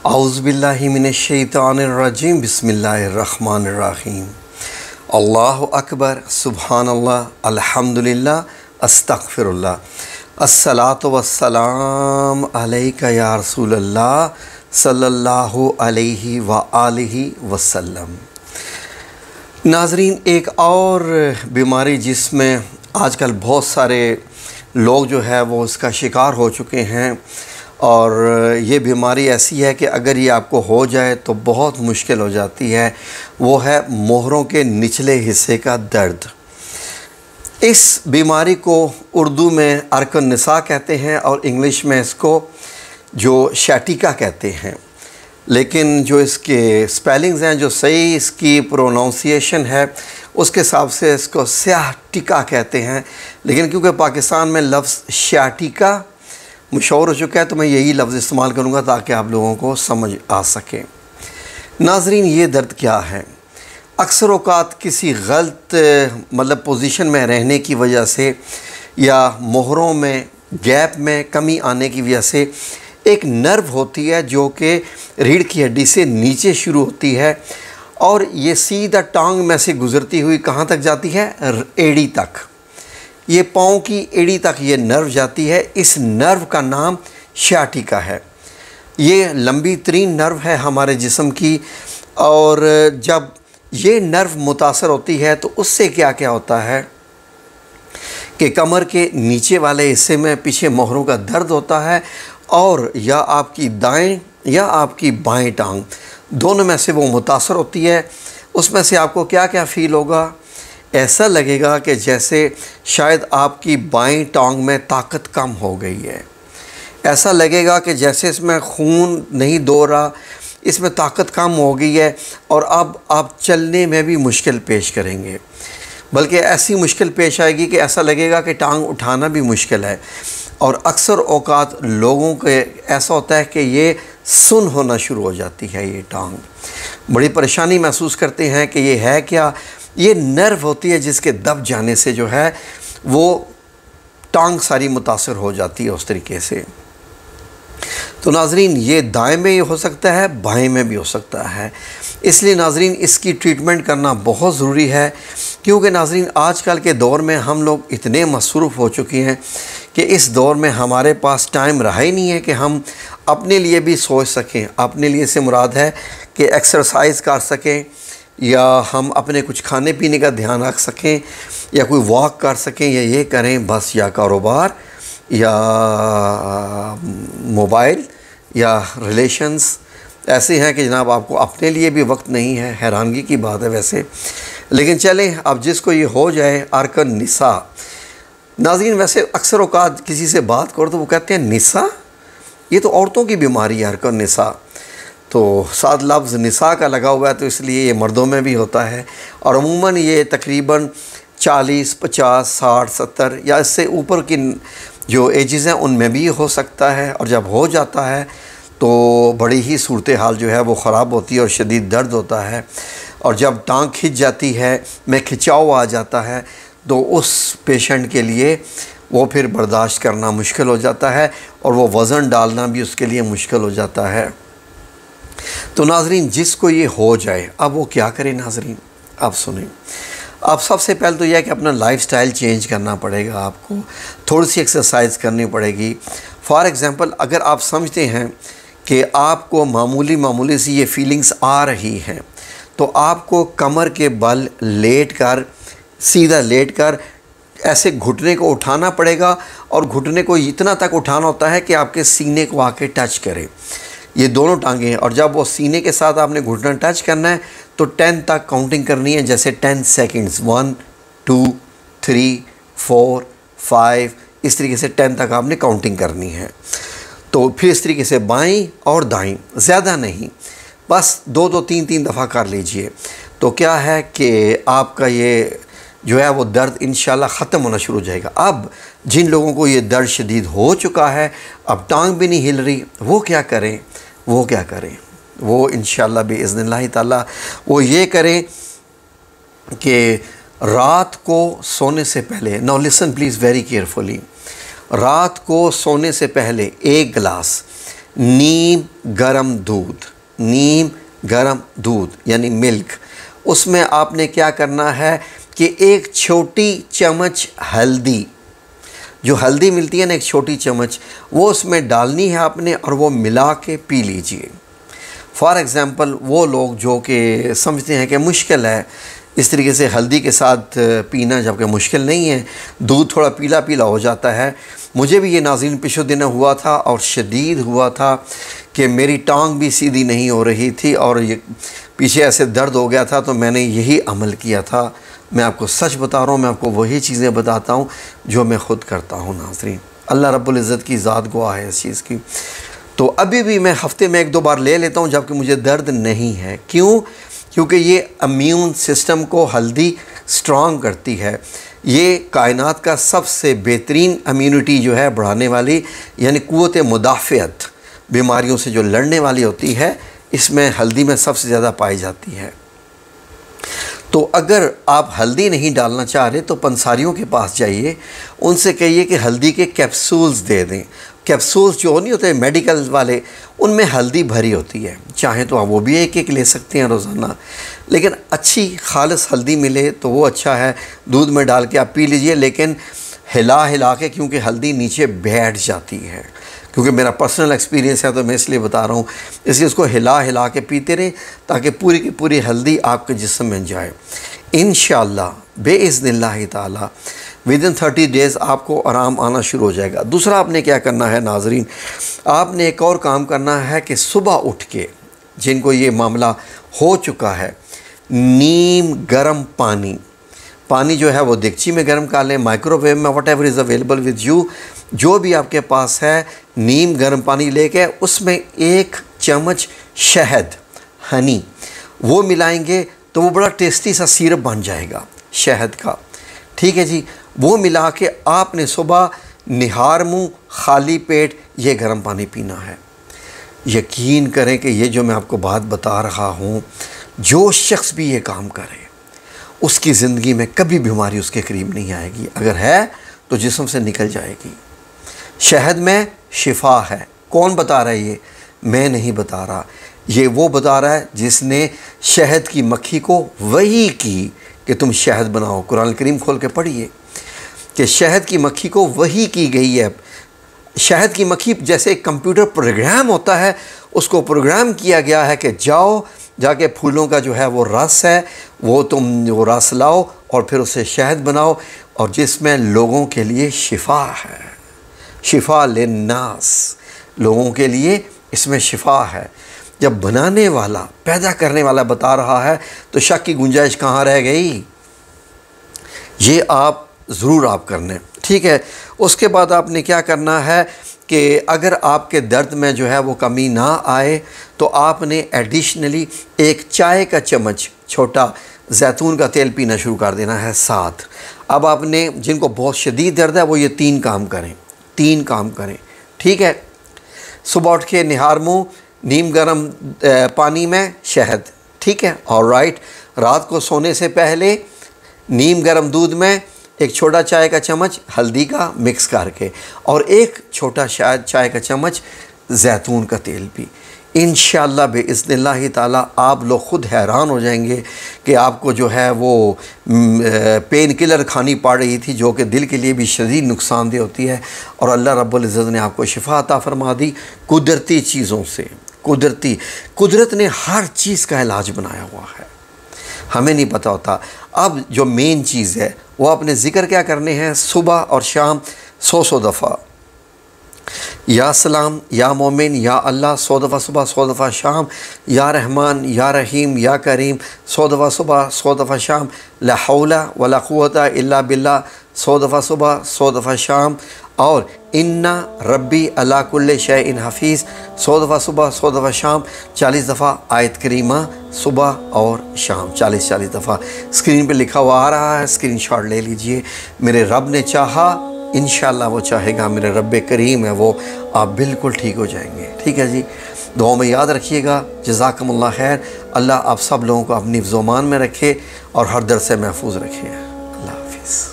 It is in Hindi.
औज़ुबिल्लाहि मिनश्शैतानिर्रजीम बिस्मिल्लाहिर्रहमानिर्रहीम। अल्लाहु अकबर, सुब्हानल्लाह, अल्हम्दुलिल्लाह, अस्तगफिरुल्लाह, अस्सलातु वस्सलाम अलैका या रसूलल्लाह सल्लल्लाहु अलैहि व आलिहि वसल्लम। नाज़रीन, एक और बीमारी जिसमें आजकल बहुत सारे लोग जो है वो इसका शिकार हो चुके हैं, और ये बीमारी ऐसी है कि अगर ये आपको हो जाए तो बहुत मुश्किल हो जाती है। वो है मोहरों के निचले हिस्से का दर्द। इस बीमारी को उर्दू में अर्कन निसा कहते हैं और इंग्लिश में इसको जो शैटिका कहते हैं, लेकिन जो इसके स्पेलिंग्स हैं, जो सही इसकी प्रोनाउंसिएशन है, उसके हिसाब से इसको स्याटिका कहते हैं। लेकिन क्योंकि पाकिस्तान में लफ्ज़ शैटिका मशहूर हो चुका है तो मैं यही लफ्ज़ इस्तेमाल करूँगा ताकि आप लोगों को समझ आ सके। नाज़रीन, ये दर्द क्या है? अक्सर औक़ात किसी गलत पोजीशन में रहने की वजह से या मोहरों में गैप में कमी आने की वजह से एक नर्व होती है जो कि रीढ़ की हड्डी से नीचे शुरू होती है और ये सीधा टांग में से गुज़रती हुई कहाँ तक जाती है? एड़ी तक। ये पाँव की एड़ी तक ये नर्व जाती है। इस नर्व का नाम शैटिका है। ये लंबी तरीन नर्व है हमारे जिस्म की, और जब ये नर्व मुतासर होती है तो उससे क्या क्या होता है कि कमर के नीचे वाले हिस्से में पीछे मोहरों का दर्द होता है, और या आपकी दाएं या आपकी बाएं टांग दोनों में से वो मुतासर होती है। उसमें से आपको क्या क्या फ़ील होगा? ऐसा लगेगा कि जैसे शायद आपकी बाएं टांग में ताकत कम हो गई है। ऐसा लगेगा कि जैसे इसमें खून नहीं दौड़ रहा, इसमें ताकत कम हो गई है और अब आप चलने में भी मुश्किल पेश करेंगे, बल्कि ऐसी मुश्किल पेश आएगी कि ऐसा लगेगा कि टांग उठाना भी मुश्किल है। और अक्सर औक़ात लोगों के ऐसा होता है कि ये सुन्न होना शुरू हो जाती है। ये टांग बड़ी परेशानी महसूस करते हैं कि ये है क्या? ये नर्व होती है जिसके दब जाने से जो है वो टांग सारी मुतासर हो जाती है उस तरीके से। तो नाज़रीन, ये दाएं में हो सकता है, बाएं में भी हो सकता है। इसलिए नाज़रीन, इसकी ट्रीटमेंट करना बहुत ज़रूरी है, क्योंकि नाज़रीन आजकल के दौर में हम लोग इतने मसरूफ़ हो चुके हैं कि इस दौर में हमारे पास टाइम रहा ही नहीं है कि हम अपने लिए भी सोच सकें। अपने लिए से मुराद है कि एक्सरसाइज कर सकें, या हम अपने कुछ खाने पीने का ध्यान रख सकें, या कोई वॉक कर सकें, या ये करें बस, या कारोबार, या मोबाइल, या रिलेशंस ऐसे हैं कि जनाब आपको अपने लिए भी वक्त नहीं है। हैरानगी की बात है वैसे, लेकिन चलें, अब जिसको ये हो जाए अर्कन निसा। नाज़रीन, वैसे अक्सर औक़ात किसी से बात करो तो वो कहते हैं निसा, ये तो औरतों की बीमारी है अर्कन निसा। तो साथ लफ्ज़ निसा का लगा हुआ है तो इसलिए ये मर्दों में भी होता है, और अमूमन ये तकरीबन 40, 50, 60, 70 या इससे ऊपर की जो एजेस हैं उनमें भी हो सकता है। और जब हो जाता है तो बड़ी ही सूरत हाल जो है वो ख़राब होती है और शदीद दर्द होता है, और जब टांग खिंच जाती है, में खिंचाव आ जाता है, तो उस पेशेंट के लिए वो फिर बर्दाश्त करना मुश्किल हो जाता है, और वो वज़न डालना भी उसके लिए मुश्किल हो जाता है। तो नाज़रीन, जिसको ये हो जाए अब वो क्या करे? नाज़रीन आप सुनें। अब सबसे पहले तो यह है कि अपना लाइफस्टाइल चेंज करना पड़ेगा। आपको थोड़ी सी एक्सरसाइज करनी पड़ेगी। फॉर एग्ज़ाम्पल, अगर आप समझते हैं कि आपको मामूली सी ये फीलिंग्स आ रही हैं, तो आपको कमर के बल लेट कर, सीधा लेट कर ऐसे घुटने को उठाना पड़ेगा, और घुटने को इतना तक उठाना होता है कि आपके सीने को आके टच करे, ये दोनों टांगें हैं। और जब वो सीने के साथ आपने घुटना टच करना है तो 10 तक काउंटिंग करनी है, जैसे 10 सेकंड्स, 1 2 3 4 5, इस तरीके से 10 तक आपने काउंटिंग करनी है। तो फिर इस तरीके से बाईं और दाईं, ज़्यादा नहीं, बस 2-2 3-3 दफ़ा कर लीजिए। तो क्या है कि आपका ये जो है वो दर्द इंशाल्लाह ख़त्म होना शुरू हो जाएगा। अब जिन लोगों को ये दर्द शदीद हो चुका है, अब टांग भी नहीं हिल रही, वो क्या करें? वो इंशाल्लाह बिइज़्निल्लाह ताला वो ये करें कि रात को सोने से पहले, now listen please very carefully, रात को सोने से पहले 1 गिलास नीम गरम दूध, नीम गरम दूध यानी मिल्क, उसमें आपने क्या करना है कि एक छोटी चम्मच हल्दी, जो हल्दी मिलती है ना एक छोटी चम्मच, वो उसमें डालनी है आपने और वो मिला के पी लीजिए। फॉर एग्ज़ाम्पल वो लोग जो कि समझते हैं कि मुश्किल है इस तरीके से हल्दी के साथ पीना, जबकि मुश्किल नहीं है, दूध थोड़ा पीला पीला हो जाता है। मुझे भी ये नाज़रीन पिछले दिन हुआ था और शदीद हुआ था कि मेरी टांग भी सीधी नहीं हो रही थी और ये पीछे ऐसे दर्द हो गया था, तो मैंने यही अमल किया था। मैं आपको सच बता रहा हूँ, मैं आपको वही चीज़ें बताता हूँ जो मैं ख़ुद करता हूँ नाज़रीन। अल्लाह रब्बुल इज़्ज़त की ज़ात गवाह है इस चीज़ की। तो अभी भी मैं हफ़्ते में 1-2 बार ले लेता हूँ जबकि मुझे दर्द नहीं है। क्यों? क्योंकि ये इम्यून सिस्टम को हल्दी स्ट्रॉन्ग करती है। ये कायनात का सबसे बेहतरीन इम्यूनिटी जो है बढ़ाने वाली, यानी क़ुव्वत मुदाफ़ियत, बीमारियों से जो लड़ने वाली होती है, इसमें हल्दी में सबसे ज़्यादा पाई जाती है। तो अगर आप हल्दी नहीं डालना चाह रहे तो पंसारियों के पास जाइए, उनसे कहिए कि हल्दी के कैप्सूल्स दे दें। कैप्सूल्स जो नहीं होते मेडिकल वाले, उनमें हल्दी भरी होती है। चाहें तो आप वो भी एक ले सकते हैं रोज़ाना, लेकिन अच्छी खालिस हल्दी मिले तो वो अच्छा है। दूध में डाल के आप पी लीजिए, लेकिन हिला हिला के, क्योंकि हल्दी नीचे बैठ जाती है। क्योंकि मेरा पर्सनल एक्सपीरियंस है तो मैं इसलिए बता रहा हूँ। इसलिए उसको हिला हिला के पीते रहें ताकि पूरी की पूरी हल्दी आपके जिस्म में जाए। इंशाअल्लाह बेइज़्निल्लाह ताला विदिन 30 डेज़ आपको आराम आना शुरू हो जाएगा। दूसरा आपने क्या करना है नाज़रीन, आपने एक और काम करना है कि सुबह उठ के, जिनको ये मामला हो चुका है, नीम गर्म पानी जो है वो देगची में गर्म कर लें, माइक्रोवेव में, what ever is available with you, जो भी आपके पास है, नीम गर्म पानी लेके उसमें 1 चम्मच शहद, हनी, वो मिलाएंगे तो वो बड़ा टेस्टी सा सिरप बन जाएगा शहद का। ठीक है जी। वो मिला के आपने सुबह निहार मुँह खाली पेट ये गर्म पानी पीना है। यकीन करें कि ये जो मैं आपको बात बता रहा हूँ, जो शख्स भी ये काम करे उसकी ज़िंदगी में कभी बीमारी उसके करीब नहीं आएगी। अगर है तो जिस्म से निकल जाएगी। शहद में शिफा है। कौन बता रहा है ये? मैं नहीं बता रहा, ये वो बता रहा है जिसने शहद की मक्खी को वही की कि तुम शहद बनाओ। कुरान करीम खोल के पढ़िए कि शहद की मक्खी को वही की गई है। शहद की मक्खी जैसे एक कंप्यूटर प्रोग्राम होता है, उसको प्रोग्राम किया गया है कि जाओ जाके फूलों का जो है वो रस है, वो तुम वो रस लाओ और फिर उसे शहद बनाओ, और जिसमें लोगों के लिए शिफा है। शिफा लिन्नास, लोगों के लिए इसमें शिफा है। जब बनाने वाला, पैदा करने वाला बता रहा है तो शक की गुंजाइश कहाँ रह गई? ये आप ज़रूर आप करने। ठीक है। उसके बाद आपने क्या करना है कि अगर आपके दर्द में जो है वो कमी ना आए तो आपने एडिशनली 1 चाय का चम्मच छोटा जैतून का तेल पीना शुरू कर देना है साथ। अब आपने, जिनको बहुत शदीद दर्द है, वो ये 3 काम करें। ठीक है। सुबह उठ के निहार मुँह, नीम गर्म पानी में शहद। ठीक है। ऑलराइट। रात को सोने से पहले नीम गर्म दूध में 1 छोटा चाय का चम्मच हल्दी का मिक्स करके, और 1 छोटा शायद चाय का चम्मच जैतून का तेल भी। इंशाअल्लाह बिइज़्निल्लाह ताला आप लोग ख़ुद हैरान हो जाएंगे कि आपको जो है वो पेन किलर खानी पड़ रही थी, जो कि दिल के लिए भी शदीद नुकसानदेह होती है, और अल्लाह रब्बुल इज़्ज़त ने आपको शिफा अता फरमा दी कुदरती चीज़ों से। कुदरत ने हर चीज़ का इलाज बनाया हुआ है, हमें नहीं पता होता। अब जो मेन चीज़ है वो अपने ज़िक्र क्या करने हैं, सुबह और शाम 100 दफ़ा या सलाम, या मोमिन, या अल्लाह 100 दफ़ा सुबह, 100 दफ़ा शाम, या रहमान, या रहीम, या करीम 100 दफ़ा सुबह, 100 दफ़ा शाम, ला हौला वला कुव्वता इल्ला बिल्लाह 100 दफ़ा सुबह, 100 दफ़ा शाम, और इन्ना रब्बी अला कुल्ले शैइन हफ़ीज़ 100 दफ़ा सुबह, 100 दफ़ा शाम, 40 दफ़ा आयत करीमा सुबह और शाम, 40 दफ़ा। स्क्रीन पे लिखा हुआ आ रहा है, स्क्रीनशॉट ले लीजिए। मेरे रब ने चाहा, इंशाअल्लाह वो चाहेगा, मेरे रब्बे करीम है वो, आप बिल्कुल ठीक हो जाएंगे। ठीक है जी। दुआ में याद रखिएगा। जज़ाकमुल्लाह खैर। अल्लाह आप सब लोगों को अपनी ज़ुबान में रखे और हर दर से महफूज रखे। अल्लाह हाफ़िज़।